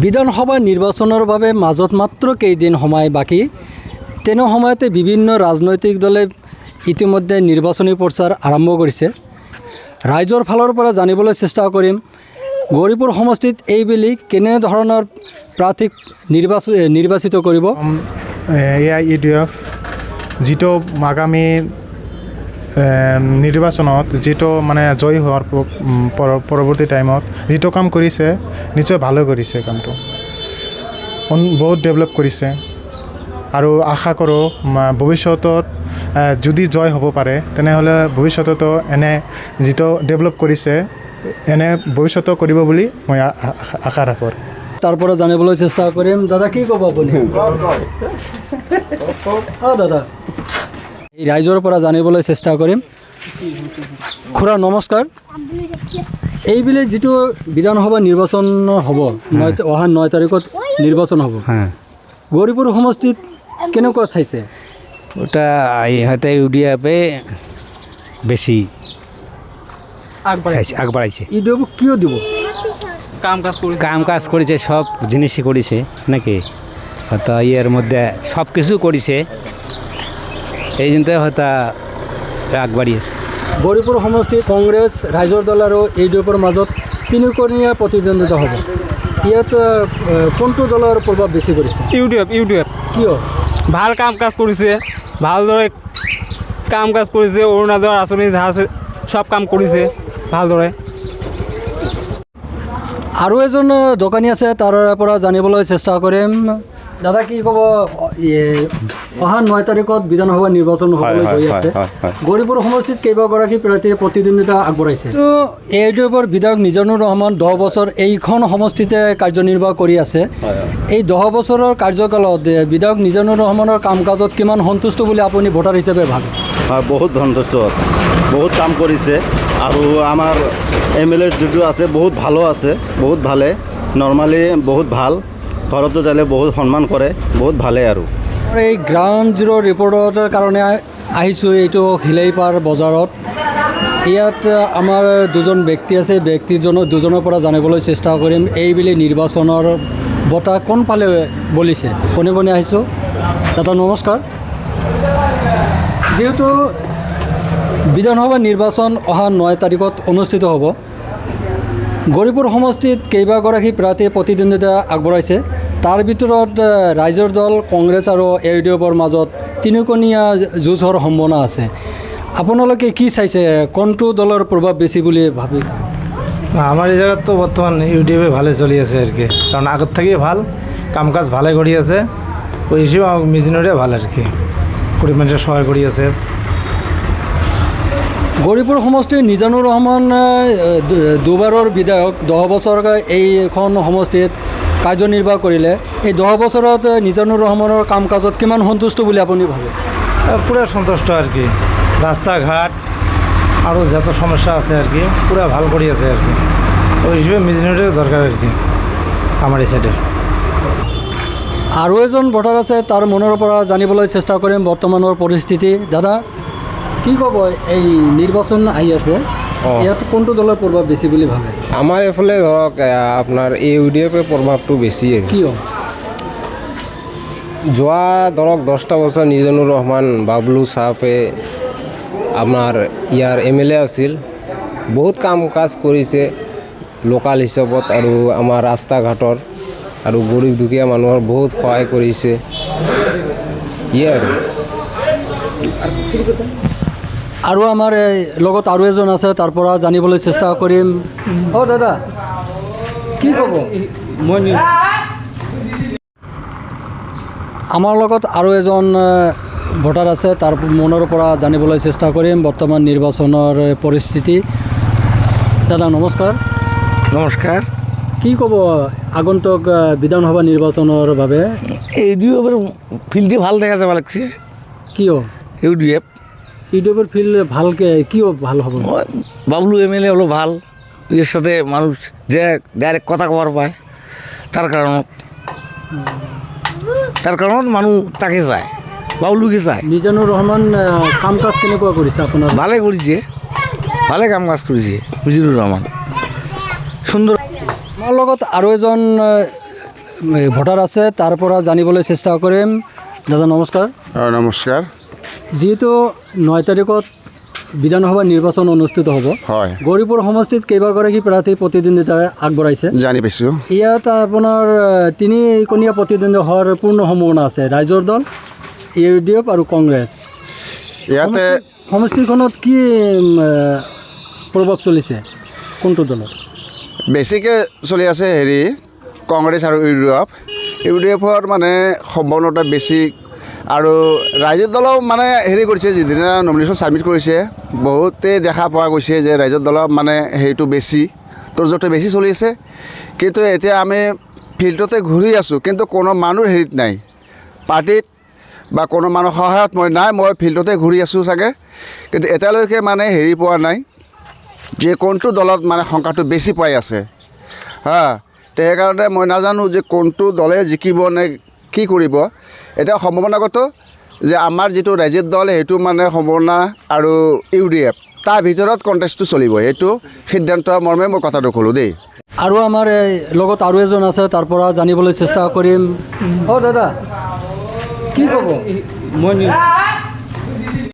বিধানসভা নিৰ্বাচনৰ বাবে মাজত মাত্ৰ কেইদিন সময় বাকী। তেনে সময়তে বিভিন্ন ৰাজনৈতিক দলে ইতিমধ্যে নিৰ্বাচনী প্ৰচাৰ আৰম্ভ কৰিছে। ৰাইজৰ ফালৰ পৰা জানিবলৈ চেষ্টা কৰিম গৌৰীপুৰ সমষ্টিত এইবেলি কেনে ধৰণৰ প্ৰাৰ্থীক নিৰ্বাচিত কৰিব। AIUDF যিটো আগামী নিৰ্বাচনত যিটো মানে জয়ী হোৱাৰ পৰৱৰ্তী টাইমত যিটো কাম কৰিছে নিশ্চয় ভালো কৰিছে, কামটো বহুত ডেভেলপ কৰিছে আৰু আশা কৰোঁ ভৱিষ্যতত যদি জয় হ'ব পাৰে তেনেহ'লে ভৱিষ্যততো এনে যিটো ডেভেলপ কৰিছে এনে ভৱিষ্যতো কৰিব বুলি মই আশা ৰাখোঁ। তাৰ পৰা জানিবলৈ চেষ্টা কৰিম। দাদা কি ক'ব আপুনি? দাদা এই ৰাইজৰ পৰা জানিবলৈ চেষ্টা কৰিম। খুৰা নমস্কাৰ। এইবেলি যিটো বিধানসভা নিৰ্বাচন হ'ব, অহা 9 তাৰিখত নিৰ্বাচন হ'ব, গৌৰীপুৰ সমষ্টিত কেনেকুৱা চাইছে? ওটা ইহঁতে ইউডিএফে বেছি আগবাঢ়াইছে। ইউডিএফ কিয় দিব? কাম কাজ করেছে, সব জিনিসই করেছে নাকি, হয়তো ইয়ের মধ্যে সব কিছু করেছে, এই জন্য হয়তো আগবাঢ়িছে। গৌৰীপুৰ সমষ্টিত কংগ্ৰেছ, ৰাইজৰ দল আৰু ইউডিএফৰ মাজত তিনিকোণীয়া প্ৰতিদ্বন্দ্বিতা হ'ব। ইয়াত কোনটো দলৰ প্ৰভাৱ বেছি কৰিছে? ইউডিএফ কিয়? ভাল কাম কাজ কৰিছে, ভালদৰে কাম কাজ কৰিছে, অৰুণোদয় আঁচনি যা আছে সব কাম কৰিছে ভালদৰে। আৰু এজন দোকানী আছে, তাৰ পৰা জানিবলৈ চেষ্টা কৰিম। দাদা কি ক'ব? অহা 9 তাৰিখত বিধানসভা নিৰ্বাচন হ'বলৈ গৈ আছে। গৌৰীপুৰ সমষ্টিত কেইবাগৰাকী প্ৰাৰ্থীয়ে প্ৰতিদ্বন্দ্বিতা আগবঢ়াইছে। ইউডিএফৰ বিধায়ক মিজানুৰ ৰহমান 10 বছৰ এইখন সমষ্টিতে কাৰ্যনিৰ্বাহ কৰি আছে। এই 10 বছৰৰ কাৰ্যকালত বিধায়ক মিজানুৰ ৰহমানৰ কাম কাজত কিমান সন্তুষ্ট বুলি আপুনি ভোটাৰ হিচাপে ভাবে? বহুত সন্তুষ্ট আছে, বহুত কাম কৰিছে আৰু আমাৰ MLA যিটো আছে বহুত ভালো আছে, বহুত ভালে, নৰ্মালি বহুত ভাল, ঘৰতো যালে বহুত সন্মান কৰে, বহুত ভালে। আৰু এই গ্ৰাউণ্ড জিৰ' ৰিপৰ্টৰ কাৰণে আহিছোঁ এইটো শিলাইপাৰ বজাৰত। ইয়াত আমাৰ দুজন ব্যক্তি আছে, দুজনৰ পৰা জানিবলৈ চেষ্টা কৰিম এইবেলি নিৰ্বাচনৰ বঁটা কোনফালে বলিছে। পোনে পোনে আহিছোঁ। দাদা নমস্কাৰ। যিহেতু বিধানসভা নিৰ্বাচন অহা 9 তাৰিখত অনুষ্ঠিত হ'ব, গৌৰীপুৰ সমষ্টিত কেইবাগৰাকী প্ৰাৰ্থীয়ে প্ৰতিদ্বন্দ্বিতা আগবঢ়াইছে। তাৰ ভিতৰত ৰাইজৰ দল, কংগ্ৰেছ আৰু ইউডিএফৰ মাজত তিনিকোণীয়া যুঁজ হোৱাৰ সম্ভাৱনা আছে। আপোনালোকে কি চাইছে, কোনটো দলৰ প্ৰভাৱ বেছি বুলি ভাবিছে? আমার এই জায়গাত তো বর্তমান ইউটিউবে ভালো চলি আছে আর কি, কারণ আগের থেকেই ভাল কাম কাজ ভালো করি আছে, ওই হিসেবে মিজনুরে ভালো আর কি, গরিব মানুষের সহায় করি আছে। গৌৰীপুৰ সমষ্টিৰ মিজানুৰ ৰহমান দুবাৰৰ বিধায়ক, 10 বছৰ এইখন সমষ্টিত কাৰ্যনিৰ্বাহ কৰিলে। এই 10 বছৰত মিজানুৰ ৰহমানৰ কাম কাজত কিমান সন্তুষ্ট বুলি আপুনি ভাবে? পুরা সন্তুষ্ট আর কি, রাস্তাঘাট আরও যত সমস্যা আছে আর কি পুরা ভাল করি আছে আর কি, ওই হিসেবে মিজনুরের দরকার আর কি আমার এই সাইডের। আৰু এজন ভোটাৰ আছে, তাৰ মনৰ পৰা জানিবলৈ চেষ্টা কৰিম বৰ্তমানৰ পৰিস্থিতি। দাদা কি ক'ব? এই নিৰ্বাচন আহি আছে, ইয়াত কোনটো দলৰ প্ৰভাৱ বেছি বুলি ভাবে? আমাৰ এইফালে ধৰক আপোনাৰ ইউডিএফৰ প্ৰভাৱটো বেছি। কিয়? যোৱা ধৰক 10টা বছৰ মিজানুৰ ৰহমান বাবলু চাহাবে আমাৰ ইয়াৰ MLA আছিল, বহুত কাম কাজ কৰিছে লোকাল হিচাপত, আৰু আমাৰ ৰাস্তা ঘাটৰ আৰু গৰীব দুখীয়া মানুহৰ বহুত সহায় কৰিছে। আৰু আমাৰ লগত আৰু এজন আছে, তাৰ পৰা জানিবলৈ চেষ্টা কৰিম। দাদা কি ক'ব? আমাৰ লগত আৰু এজন ভোটাৰ আছে, তাৰ মনৰ পৰা জানিবলৈ চেষ্টা কৰিম বৰ্তমান নিৰ্বাচনৰ পৰিস্থিতি। দাদা নমস্কাৰ। নমস্কাৰ। কি ক'ব আগন্তুক বিধানসভা নিৰ্বাচনৰ বাবে? ইউডিএফৰ ফিল্ডটি ভাল দেখা যাব লাগছে। কিয়? ইউডিএফৰ ফিল্ড ভালকে কিয় ভাল হ'ব? বাবলু MLA হলো ভাল, এর সাথে মানুষ যে ডাইরেক্ট কথা কবার পায়, তার কারণত মানুষ তাকে চায়, বাবলুকে চায়। মিজানুর রহমান কাম কাজ কেনেকুৱা কৰিছে আপোনাৰ? ভালে কৰিছে, ভালে কাম কাজ কৰিছে মিজানুৰ ৰহমান, সুন্দৰ। আমাৰ লগত আৰু এজন ভোটাৰ আছে তাৰ পৰা জানিবলৈ চেষ্টা কৰিম। দাদা নমস্কাৰ। নমস্কাৰ। যিহেতু 9 তাৰিখত বিধানসভা নিৰ্বাচন অনুষ্ঠিত হ'ব, হয়, গৌৰীপুৰ সমষ্টিত কেইবাগৰাকী প্ৰাৰ্থী প্ৰতিদ্বন্দ্বিতা আগবঢ়াইছে। জানি পাইছোঁ। ইয়াত আপোনাৰ তিনিকণীয়া প্ৰতিদ্বন্দ্বী হোৱাৰ পূৰ্ণ সম্ভাৱনা আছে, ৰাইজৰ দল, UDF আৰু কংগ্ৰেছ। ইয়াতে সমষ্টিখনত কি প্ৰভাৱ চলিছে কোনটো দলত? বেছিকৈ চলি আছে কংগ্ৰেছ আৰু UDF-ৰ মানে সম্ভাৱনাটা বেছি। আৰু ৰাইজৰ দলেও মানে কৰিছে, যিদিনা নমিনেশ্যন ছাবমিট কৰিছে বহুতে দেখা পোৱা গৈছে যে ৰাইজৰ দলৰ মানে বেছি তৰ্জতে বেছি চলি আছে। কিন্তু এতিয়া আমি ফিল্ডতে ঘূৰি আছোঁ, কিন্তু কোনো মানুহ নাই পাৰ্টিত বা কোনো মানুহ সহায়ত মই ফিল্ডতে ঘূৰি আছোঁ চাগে, কিন্তু এতিয়ালৈকে মানে পোৱা নাই যে কোনটো দলত মানে সংখ্যাটো বেছি পাই আছে। সেইকাৰণে মই নাজানো যে কোনটো দলে জিকিব নে কি কৰিব। এতিয়া সম্ভাৱনাগত যে আমাৰ যিটো ৰাইজৰ দল সেইটো মানে সম্ভাৱনা আৰু UDF তাৰ ভিতৰত কণ্টেষ্টটো চলিব, সেইটো সিদ্ধান্ত মৰ্মে মই কথাটো ক'লোঁ দেই। আৰু আমাৰ লগত আৰু এজন আছে, তাৰ পৰা জানিবলৈ চেষ্টা কৰিম। দাদা কি ক'ব? মই